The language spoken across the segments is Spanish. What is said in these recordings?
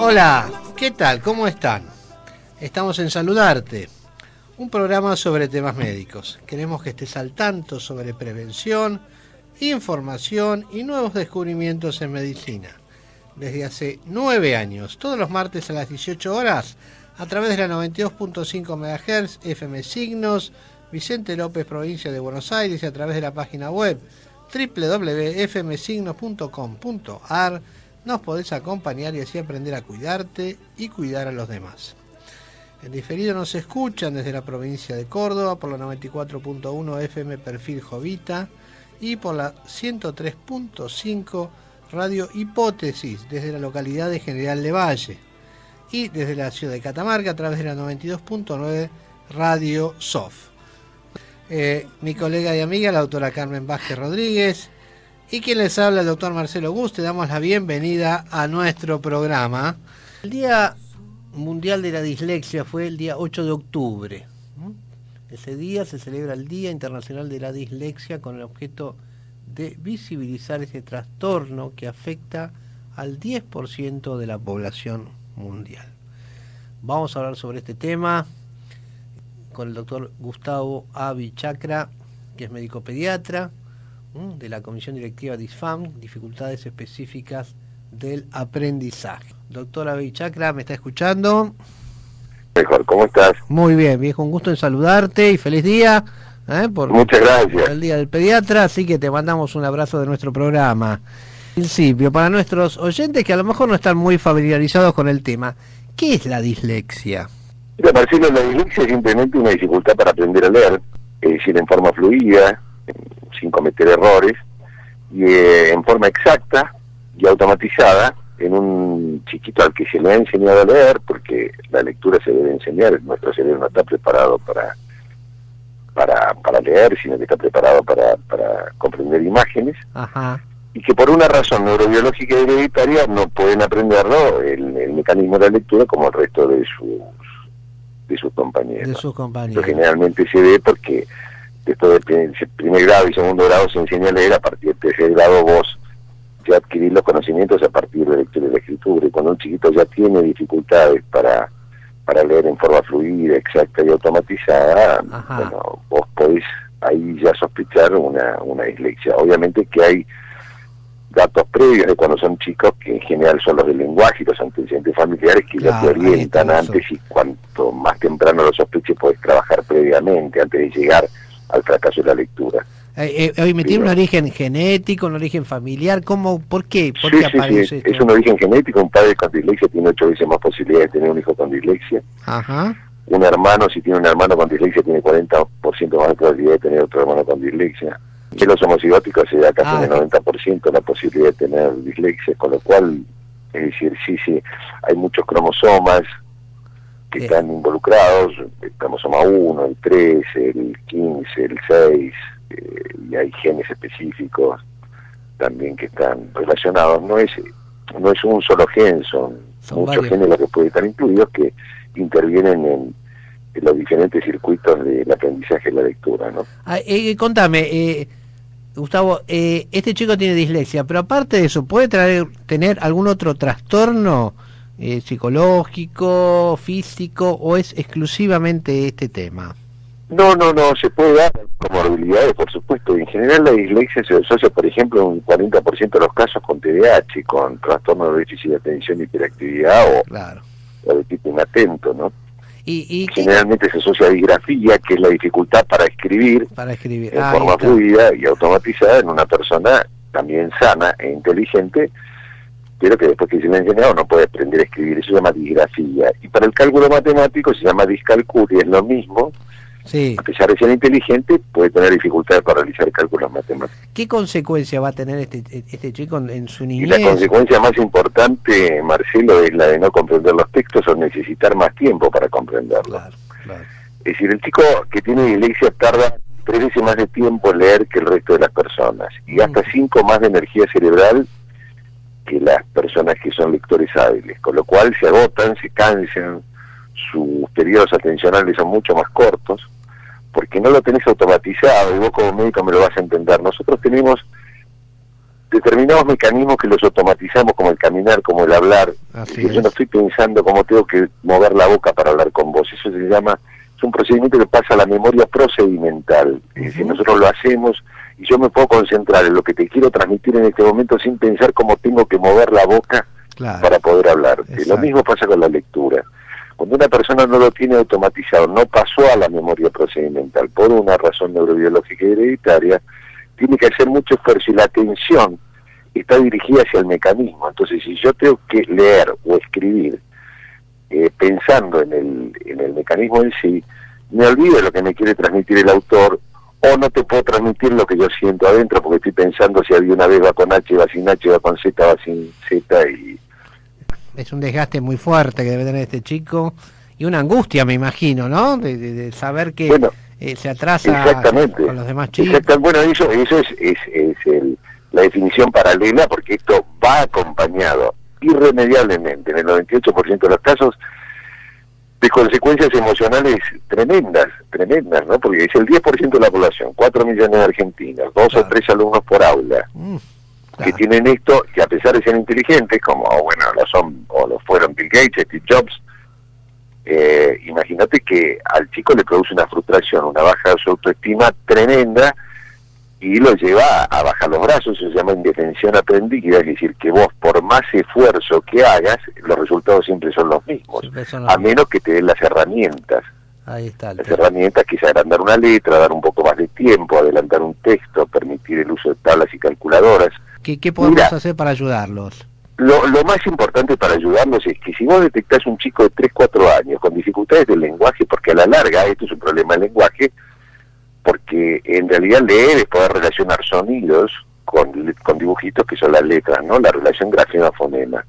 Hola, ¿qué tal? ¿Cómo están? Estamos en Saludarte, un programa sobre temas médicos. Queremos que estés al tanto sobre prevención, información y nuevos descubrimientos en medicina. Desde hace 9 años, todos los martes a las 18 horas, a través de la 92.5 MHz, FM Signos, Vicente López, provincia de Buenos Aires, y a través de la página web www.fmsignos.com.ar, nos podés acompañar y así aprender a cuidarte y cuidar a los demás. En diferido nos escuchan desde la provincia de Córdoba por la 94.1 FM Perfil Jovita y por la 103.5 Radio Hipótesis desde la localidad de General Lavalle y desde la ciudad de Catamarca a través de la 92.9 Radio SOF. Mi colega y amiga, la doctora Carmen Vázquez Rodríguez, y quien les habla, el doctor Marcelo Guste, damos la bienvenida a nuestro programa. El Día Mundial de la Dislexia fue el día 8 de octubre. Ese día se celebra el Día Internacional de la Dislexia con el objeto de visibilizar ese trastorno que afecta al 10% de la población mundial. Vamos a hablar sobre este tema con el doctor Gustavo A. Vichacra, que es médico pediatra de la Comisión Directiva de ISFAM, Dificultades Específicas del Aprendizaje. Doctora Vichacra, ¿me está escuchando? Mejor, ¿cómo estás? Muy bien, viejo, un gusto en saludarte y feliz día. Muchas gracias. Por el Día del Pediatra, así que te mandamos un abrazo de nuestro programa. En principio, para nuestros oyentes que a lo mejor no están muy familiarizados con el tema, ¿qué es la dislexia? Mira, Marcelo, la dislexia es simplemente una dificultad para aprender a leer, es decir, en forma fluida, sin cometer errores, y en forma exacta y automatizada, en un chiquito al que se le ha enseñado a leer, porque la lectura se debe enseñar, nuestro cerebro no está preparado para leer, sino que está preparado para comprender imágenes. Ajá. Y que por una razón neurobiológica y hereditaria no pueden aprenderlo el mecanismo de la lectura como el resto de sus compañeros. Esto generalmente se ve porque después del primer grado y segundo grado se enseña a leer, a partir del tercer grado vos ya adquirís los conocimientos a partir de la lectura y la escritura, y cuando un chiquito ya tiene dificultades para leer en forma fluida, exacta y automatizada, bueno, vos podés ahí ya sospechar una dislexia. Obviamente que hay datos previos de cuando son chicos, que en general son los del lenguaje y los antecedentes familiares, que ya te orientan antes, y cuanto más temprano lo sospeches podés trabajar previamente antes de llegar al fracaso de la lectura. ¿Me tiene un origen genético, un origen familiar? ¿Cómo? ¿Por qué? ¿Por qué aparece esto? Es un origen genético. Un padre con dislexia tiene 8 veces más posibilidades de tener un hijo con dislexia. Ajá. Un hermano, si tiene un hermano con dislexia, tiene 40% más de probabilidad de tener otro hermano con dislexia. En los homocigóticos se da casi el 90% la posibilidad de tener dislexia, con lo cual, es decir, sí, hay muchos cromosomas que están involucrados, el cromosoma 1, el 3, el 15, el 6, y hay genes específicos también que están relacionados. No es un solo gen, son muchos genes los que pueden estar incluidos, que intervienen en los diferentes circuitos del aprendizaje y la lectura, ¿no? Contame, Gustavo, este chico tiene dislexia, pero aparte de eso, ¿puede tener algún otro trastorno psicológico, físico, o es exclusivamente este tema? No, se puede dar comorbilidades, por supuesto. En general la dislexia se asocia, por ejemplo, en un 40% de los casos con TDAH, con trastorno de déficit de atención y hiperactividad, o de tipo inatento, ¿no? Y generalmente se asocia a disgrafía, que es la dificultad para escribir en forma fluida y automatizada en una persona también sana e inteligente, pero que después que se le ha enseñado no puede aprender a escribir. Eso se llama disgrafía. Y para el cálculo matemático se llama discalculia, es lo mismo. Sí. A pesar de ser inteligente, puede tener dificultades para realizar cálculos matemáticos. ¿Qué consecuencia va a tener este chico en su niñez? Y la consecuencia más importante, Marcelo, es la de no comprender los textos o necesitar más tiempo para comprenderlos. Claro. Es decir, el chico que tiene dislexia tarda 3 veces más de tiempo en leer que el resto de las personas, y hasta 5 más de energía cerebral que las personas que son lectores hábiles, con lo cual se agotan, se cansan, sus periodos atencionales son mucho más cortos, porque no lo tenés automatizado, y vos como médico me lo vas a entender. Nosotros tenemos determinados mecanismos que los automatizamos, como el caminar, como el hablar. Yo no estoy pensando cómo tengo que mover la boca para hablar con vos. Eso se llama, es un procedimiento que pasa a la memoria procedimental. Es decir, nosotros lo hacemos y yo me puedo concentrar en lo que te quiero transmitir en este momento sin pensar cómo tengo que mover la boca para poder hablar. Lo mismo pasa con la lectura. Cuando una persona no lo tiene automatizado, no pasó a la memoria procedimental por una razón neurobiológica y hereditaria, tiene que hacer mucho esfuerzo y la atención está dirigida hacia el mecanismo. Entonces, si yo tengo que leer o escribir pensando en el mecanismo en sí, me olvido de lo que me quiere transmitir el autor, o no te puedo transmitir lo que yo siento adentro, porque estoy pensando si había una vez va con H, va sin H, va con Z, va sin Z. Y es un desgaste muy fuerte que debe tener este chico, y una angustia, me imagino, ¿no? De saber que se atrasa con los demás chicos. Bueno, eso es la definición paralela, porque esto va acompañado irremediablemente, en el 98% de los casos, de consecuencias emocionales tremendas, ¿no? Porque es el 10% de la población, 4 millones de argentinos, 2 o 3 alumnos por aula, que tienen esto, que a pesar de ser inteligentes, como, bueno, lo son, o lo fueron Bill Gates, Steve Jobs, imagínate que al chico le produce una frustración, una baja de su autoestima tremenda, y lo lleva a bajar los brazos. Eso se llama indefensión aprendida, es decir, que vos por más esfuerzo que hagas, los resultados siempre son los mismos, a menos que te den las herramientas. Ahí está las herramientas, que es agrandar una letra, dar un poco más de tiempo, adelantar un texto, permitir el uso de tablas y calculadoras. ¿Qué podemos hacer para ayudarlos? Lo más importante para ayudarlos es que si vos detectás un chico de 3, 4 años con dificultades del lenguaje, porque a la larga esto es un problema del lenguaje, porque en realidad leer es poder relacionar sonidos con dibujitos que son las letras, ¿no? La relación grafema-fonema.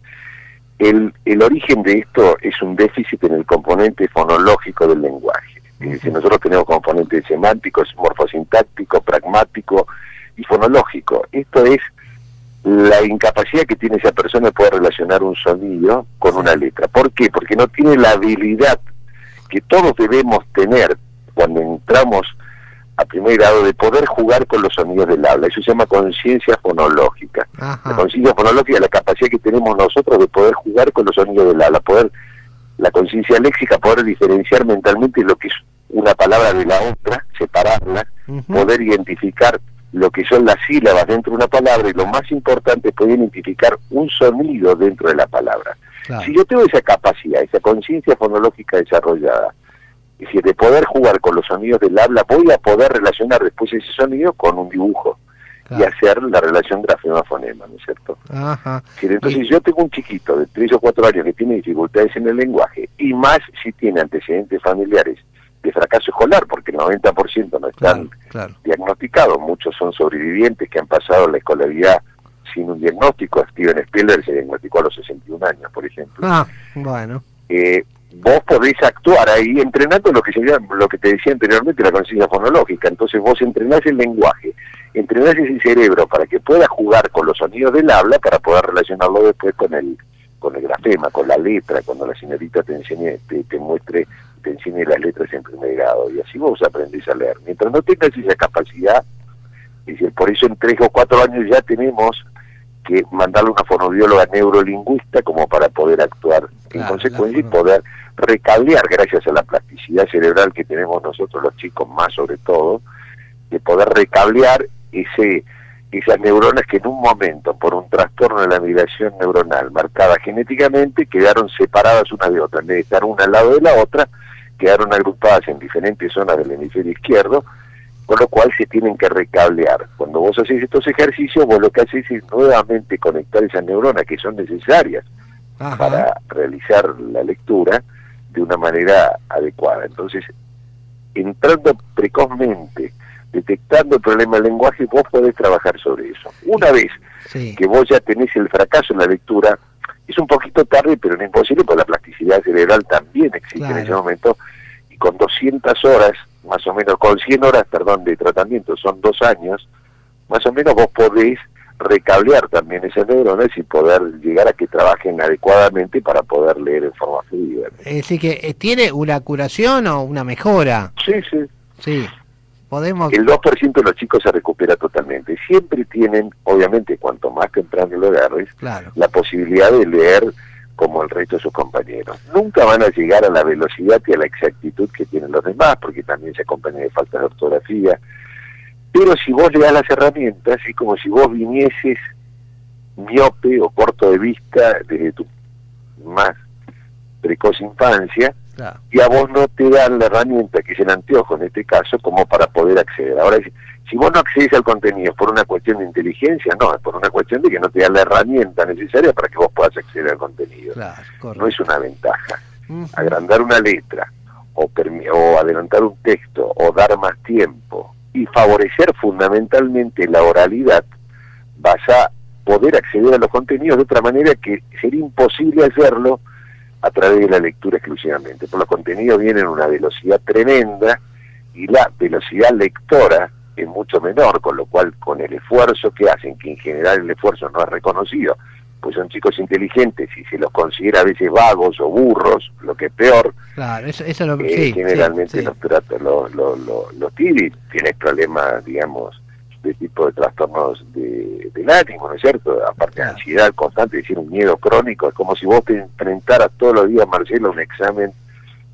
El origen de esto es un déficit en el componente fonológico del lenguaje. Es decir, nosotros tenemos componentes semánticos, morfosintáctico, pragmático y fonológico. Esto es la incapacidad que tiene esa persona de poder relacionar un sonido con una letra. ¿Por qué? Porque no tiene la habilidad que todos debemos tener cuando entramos a primer grado de poder jugar con los sonidos del habla. Eso se llama conciencia fonológica. La conciencia fonológica es la capacidad que tenemos nosotros de poder jugar con los sonidos del habla, la conciencia léxica, poder diferenciar mentalmente lo que es una palabra de la otra, separarla, poder identificar lo que son las sílabas dentro de una palabra, y lo más importante es poder identificar un sonido dentro de la palabra. Claro. Si yo tengo esa capacidad, esa conciencia fonológica desarrollada, es decir, de poder jugar con los sonidos del habla, voy a poder relacionar después ese sonido con un dibujo, y hacer la relación grafema-fonema, ¿no es cierto? Entonces yo tengo un chiquito de 3 o 4 años que tiene dificultades en el lenguaje, y más si tiene antecedentes familiares de fracaso escolar, porque el 90% no están diagnosticados, muchos son sobrevivientes que han pasado la escolaridad sin un diagnóstico. Steven Spielberg se diagnosticó a los 61 años, por ejemplo. Vos podés actuar ahí entrenando lo que te decía anteriormente, la conciencia fonológica. Entonces vos entrenás el lenguaje, entrenás ese cerebro para que pueda jugar con los sonidos del habla, para poder relacionarlo después con el grafema, con la letra, cuando la señorita te enseñe, te muestre, te enseñe las letras en primer grado, y así vos aprendés a leer. Mientras no tengas esa capacidad, es decir, por eso en 3 o 4 años ya tenemos que mandarle una fonoaudióloga neurolingüista como para poder actuar en consecuencia y poder recablear, gracias a la plasticidad cerebral que tenemos nosotros los chicos más sobre todo, de poder recablear esas neuronas que en un momento, por un trastorno de la migración neuronal marcada genéticamente, quedaron separadas una de otra. En vez de estar una al lado de la otra, quedaron agrupadas en diferentes zonas del hemisferio izquierdo, con lo cual se tienen que recablear. Cuando vos haces estos ejercicios, vos lo que haces es nuevamente conectar esas neuronas que son necesarias para realizar la lectura de una manera adecuada. Entonces, entrando precozmente, detectando el problema del lenguaje, vos podés trabajar sobre eso. Una vez que vos ya tenés el fracaso en la lectura, es un poquito tarde, pero no imposible, porque la plasticidad cerebral también existe en ese momento, y con 200 horas, más o menos, con 100 horas, de tratamiento, son 2 años, más o menos vos podés recablear también esas neuronas y poder llegar a que trabajen adecuadamente para poder leer en forma fluida. Es decir, que ¿tiene una curación o una mejora? Sí. el 2% de los chicos se recupera totalmente. Siempre tienen, obviamente, cuanto más temprano lo agarres, la posibilidad de leer como el resto de sus compañeros. Nunca van a llegar a la velocidad y a la exactitud que tienen los demás, porque también se acompaña de falta de ortografía. Pero si vos le das las herramientas, es como si vos vinieses miope o corto de vista desde tu más precoz infancia, y a vos no te dan la herramienta, que es el anteojo en este caso, como para poder acceder. Ahora, si vos no accedes al contenido por una cuestión de inteligencia, no, es por una cuestión de que no te dan la herramienta necesaria para que vos puedas acceder al contenido. No es una ventaja. Agrandar una letra, o adelantar un texto, o dar más tiempo, y favorecer fundamentalmente la oralidad, vas a poder acceder a los contenidos de otra manera que sería imposible hacerlo a través de la lectura exclusivamente. Por los contenidos vienen a una velocidad tremenda y la velocidad lectora es mucho menor, con lo cual con el esfuerzo que hacen, que en general el esfuerzo no es reconocido, pues son chicos inteligentes y se los considera a veces vagos o burros, lo que es peor. Claro, eso lo generalmente los tienen problemas, digamos, de tipo de trastornos del ánimo, ¿no es cierto? Aparte de ansiedad constante, es decir, un miedo crónico. Es como si vos te enfrentaras todos los días, Marcelo, a un examen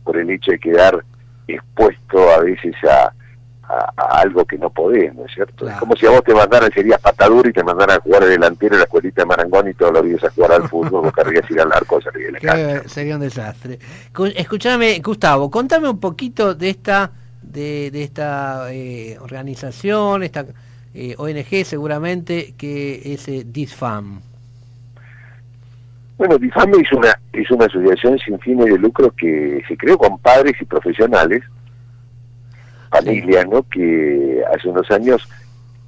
por el hecho de quedar expuesto a veces a algo que no podés, ¿no es cierto? Es como si a vos te mandaran, serías patadura y te mandaran a jugar de delantero en la escuelita de Marangoni y todos los días a jugar al fútbol, vos querrías ir al arco, salir de la cancha. Sería un desastre. Escuchame, Gustavo, contame un poquito de esta organización, esta ONG seguramente, que es DISFAM. Bueno, DISFAM es una asociación sin fines de lucro que se creó con padres y profesionales, familias, ¿no? Que hace unos años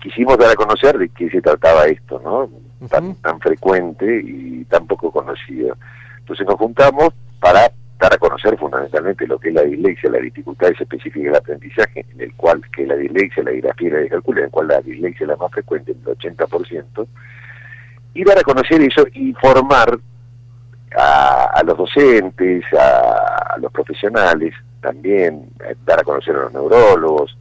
quisimos dar a conocer de qué se trataba esto, ¿no? Tan frecuente y tan poco conocido. Entonces nos juntamos para dar a conocer fundamentalmente lo que es la dislexia, las dificultades específicas del aprendizaje, en el cual que la dislexia, la disgrafía y la discalculia, en el cual la dislexia es la más frecuente, el 80%, y dar a conocer eso y formar a los docentes, a los profesionales, también dar a conocer a los neurólogos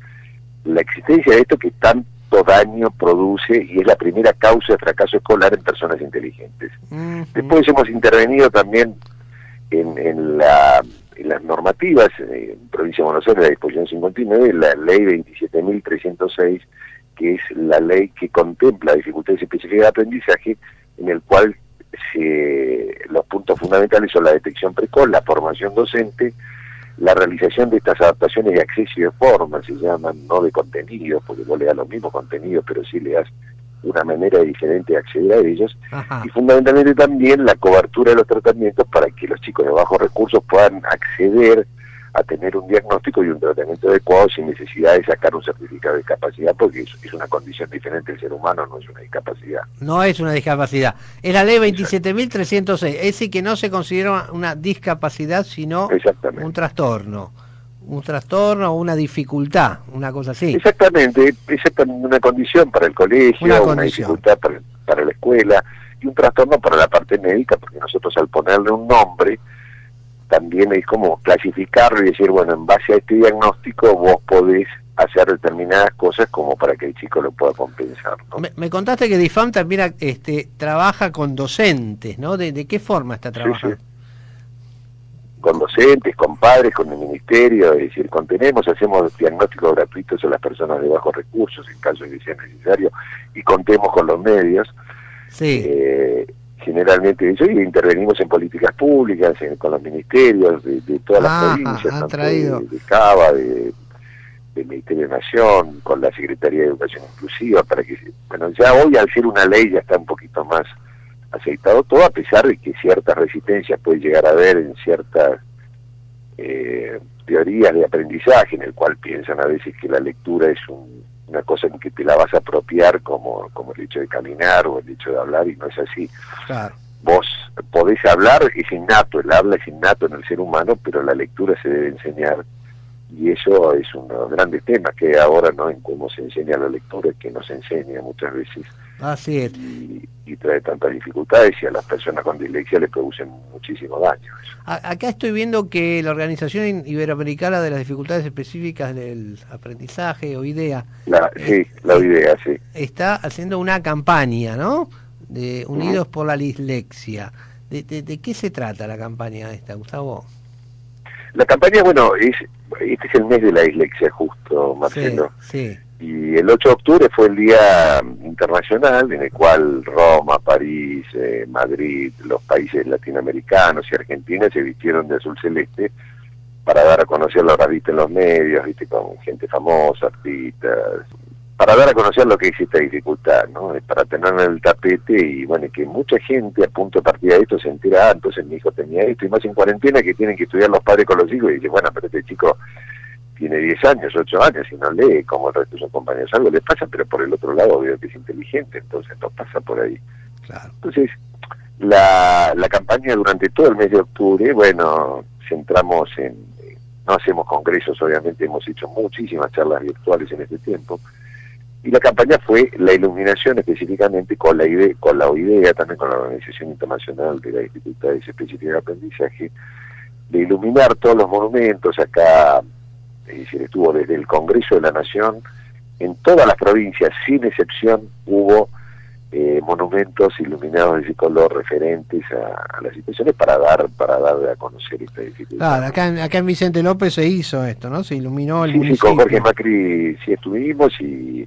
la existencia de esto que tanto daño produce y es la primera causa de fracaso escolar en personas inteligentes. Después hemos intervenido también en las normativas, en Provincia de Buenos Aires, la disposición 59, la ley 27.306, que es la ley que contempla dificultades específicas de aprendizaje, en el cual los puntos fundamentales son la detección precoz, la formación docente, la realización de estas adaptaciones de acceso y de forma, se llaman, no de contenido, porque vos le das los mismos contenidos, pero sí le das una manera diferente de acceder a ellos. Y fundamentalmente también la cobertura de los tratamientos para que los chicos de bajos recursos puedan acceder a tener un diagnóstico y un tratamiento adecuado sin necesidad de sacar un certificado de discapacidad, porque es una condición diferente del ser humano, no es una discapacidad. No es una discapacidad, es la ley 27.306, es decir, que no se considera una discapacidad, sino un trastorno. Un trastorno o una dificultad, una cosa así. Exactamente, una condición para el colegio, una dificultad para la escuela, y un trastorno para la parte médica, porque nosotros al ponerle un nombre, también es como clasificarlo y decir, bueno, en base a este diagnóstico vos podés hacer determinadas cosas como para que el chico lo pueda compensar, ¿no? Me contaste que DISFAM también trabaja con docentes, ¿no? ¿De qué forma está trabajando? Sí. Con docentes, con padres, con el ministerio, es decir, hacemos diagnósticos gratuitos a las personas de bajos recursos en caso de que sea necesario y contemos con los medios. Generalmente eso, y intervenimos en políticas públicas, con los ministerios de todas las provincias, tanto de CABA, del Ministerio de Nación, con la Secretaría de Educación Inclusiva, para que, bueno, ya hoy al ser una ley ya está un poquito más aceitado todo, a pesar de que ciertas resistencias puede llegar a haber en ciertas teorías de aprendizaje, en el cual piensan a veces que la lectura es una cosa en que te la vas a apropiar como el hecho de caminar o el hecho de hablar, y no es así. Claro. Vos podés hablar, es innato, el habla es innato en el ser humano, pero la lectura se debe enseñar, y eso es uno de los grandes temas que ahora, ¿no?, en cómo se enseña la lectura, que no se enseña muchas veces Así es. Y trae tantas dificultades y a las personas con dislexia les producen muchísimo daño. Acá estoy viendo que la Organización Iberoamericana de las Dificultades Específicas del Aprendizaje, o IDEA, la IDEA, sí. Está haciendo una campaña, ¿no? De Unidos por la Dislexia. ¿De qué se trata la campaña esta, Gustavo? La campaña, bueno, este es el mes de la dislexia justo, Marcelo. Sí. Y el 8 de octubre fue el Día Internacional en el cual Roma, París, Madrid, los países latinoamericanos y Argentina se vistieron de azul celeste para dar a conocer, lo habrás visto en los medios, viste, con gente famosa, artistas, para dar a conocer lo que es esta dificultad, ¿no? Es para tenerlo en el tapete y, bueno, que mucha gente a punto de partida de esto se entera, entonces mi hijo tenía esto, y más en cuarentena que tienen que estudiar los padres con los hijos y dicen, bueno, pero este chico tiene 10 años, 8 años y no lee como el resto de sus compañeros. Algo le pasa, pero por el otro lado veo que es inteligente, entonces no pasa por ahí. Claro. Entonces, la campaña durante todo el mes de octubre, bueno, centramos no hacemos congresos, obviamente hemos hecho muchísimas charlas virtuales en este tiempo, y la campaña fue la iluminación específicamente con la OIDEA, también con la Organización Internacional de las Dificultades Específicas de Aprendizaje, de iluminar todos los monumentos. Acá, es decir, estuvo desde el Congreso de la Nación, en todas las provincias, sin excepción, hubo monumentos iluminados de ese color referentes a las situaciones para dar a conocer esta dificultad. Claro, acá en Vicente López se hizo esto, ¿no? Se iluminó el municipio. Sí, con Jorge Macri sí estuvimos, y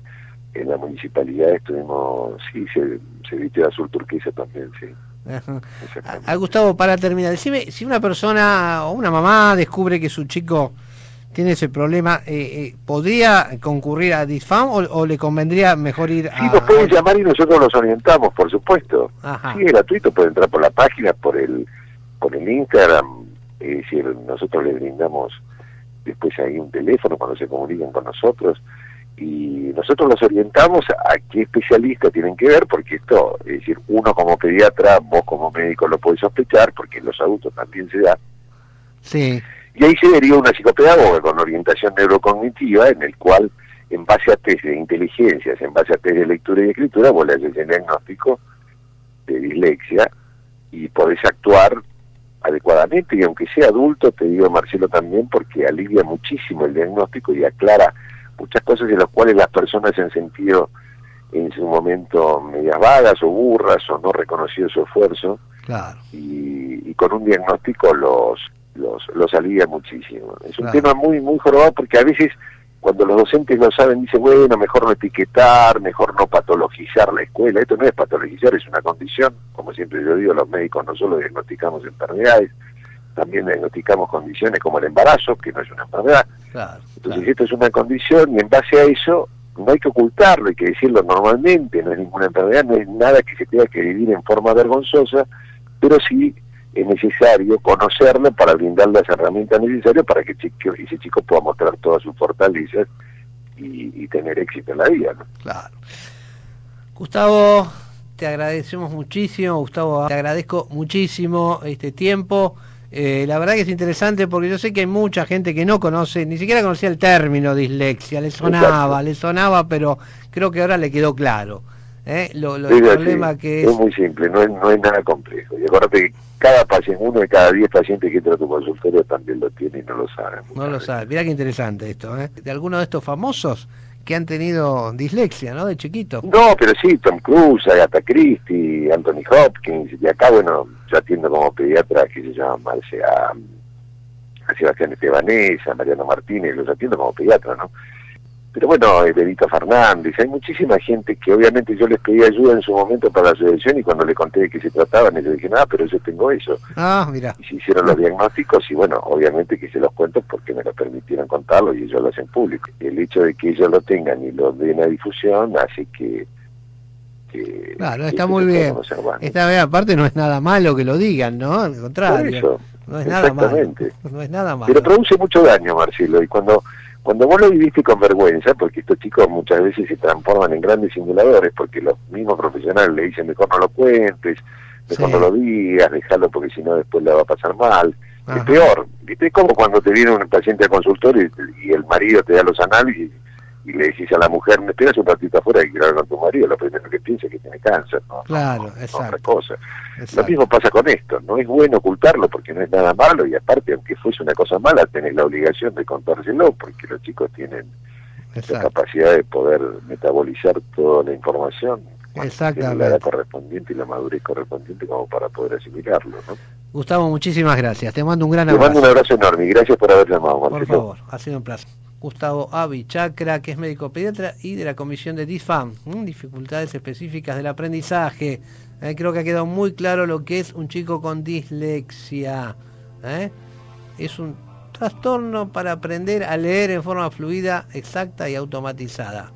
en la municipalidad estuvimos, sí, se vistió de azul turquesa también, sí. Gustavo, para terminar, decime, si una persona o una mamá descubre que su chico tiene ese problema, ¿podría concurrir a DISFAM o le convendría mejor ir a...? Sí, nos pueden llamar y nosotros los orientamos, por supuesto. Ajá. Sí, es gratuito, puede entrar por la página, por el Instagram, es decir, nosotros les brindamos después ahí un teléfono cuando se comunican con nosotros, y nosotros los orientamos a qué especialista tienen que ver, porque esto, es decir, uno como pediatra, vos como médico lo podés sospechar, porque en los adultos también se da. Sí. Y ahí se deriva una psicopedagoga con orientación neurocognitiva, en el cual, en base a test de inteligencias, en base a test de lectura y escritura, vos le haces el diagnóstico de dislexia y podés actuar adecuadamente, y aunque sea adulto, te digo, Marcelo, también, porque alivia muchísimo el diagnóstico y aclara muchas cosas en las cuales las personas se han sentido en su momento medias vagas o burras o no reconocido su esfuerzo. Claro. Y con un diagnóstico los alivia muchísimo. Es un Claro. tema muy muy jorobado, porque a veces cuando los docentes lo saben dicen, bueno, mejor no etiquetar, mejor no patologizar la escuela. Esto no es patologizar, es una condición. Como siempre yo digo, los médicos no solo diagnosticamos enfermedades, también diagnosticamos condiciones como el embarazo, que no es una enfermedad. Claro. Entonces esto es una condición, y en base a eso no hay que ocultarlo, hay que decirlo normalmente, no es ninguna enfermedad, no es nada que se tenga que vivir en forma vergonzosa, pero sí es necesario conocerlo para brindar las herramientas necesarias para que ese chico pueda mostrar todas sus fortalezas y tener éxito en la vida, ¿no? Claro. Gustavo, te agradecemos muchísimo, Gustavo, te agradezco muchísimo este tiempo. La verdad que es interesante, porque yo sé que hay mucha gente que no conoce, ni siquiera conocía el término dislexia, le sonaba, pero creo que ahora le quedó claro. El problema que es muy simple, no es nada complejo. Y acuérdate que cada paciente, 1 de cada 10 pacientes que entra a tu consultorio también lo tiene y no lo sabe. No lo sabe. Mirá qué interesante esto, de alguno de estos famosos que han tenido dislexia, ¿no? De chiquito. No, pero sí, Tom Cruise, Agatha Christie, Anthony Hopkins, y acá, bueno, yo atiendo como pediatra que se llama a Sebastián Estebanesa, a Mariano Martínez, los atiendo como pediatra, ¿no? Pero bueno, Benito Fernández, hay muchísima gente que obviamente yo les pedí ayuda en su momento para la asociación, y cuando le conté de qué se trataban, ellos dijeron, pero yo tengo eso. Mira. Y se hicieron los diagnósticos, y bueno, obviamente que se los cuento porque me lo permitieron contarlo y ellos lo hacen público. El hecho de que ellos lo tengan y lo den a difusión hace que claro, está muy bien. Está bien, aparte no es nada malo que lo digan, ¿no? Al contrario. Por eso, no es nada malo. No es nada malo. Pero produce mucho daño, Marcelo, y cuando vos lo viviste con vergüenza, porque estos chicos muchas veces se transforman en grandes simuladores, porque los mismos profesionales le dicen, mejor no lo cuentes, mejor no lo digas, déjalo porque si no después le va a pasar mal. Ajá. Es peor, ¿viste? Es como cuando te viene un paciente al consultorio y el marido te da los análisis y y le decís a la mujer, me esperas un ratito afuera que quiero hablar con tu marido, lo primero que piensa es que tiene cáncer, ¿no? Claro, no, exacto. No otra cosa. Exacto. Lo mismo pasa con esto, no es bueno ocultarlo porque no es nada malo, y aparte, aunque fuese una cosa mala, tenés la obligación de contárselo, porque los chicos tienen la capacidad de poder metabolizar toda la información, tienen la edad correspondiente y la madurez correspondiente como para poder asimilarlo, ¿no? Gustavo, muchísimas gracias. Te mando un gran abrazo. Te mando un abrazo enorme y gracias por haber llamado, Marcelo. Por favor, ha sido un placer. Gustavo Avichacra, que es médico pediatra y de la comisión de DISFAM, dificultades específicas del aprendizaje. Creo que ha quedado muy claro lo que es un chico con dislexia. Es un trastorno para aprender a leer en forma fluida, exacta y automatizada.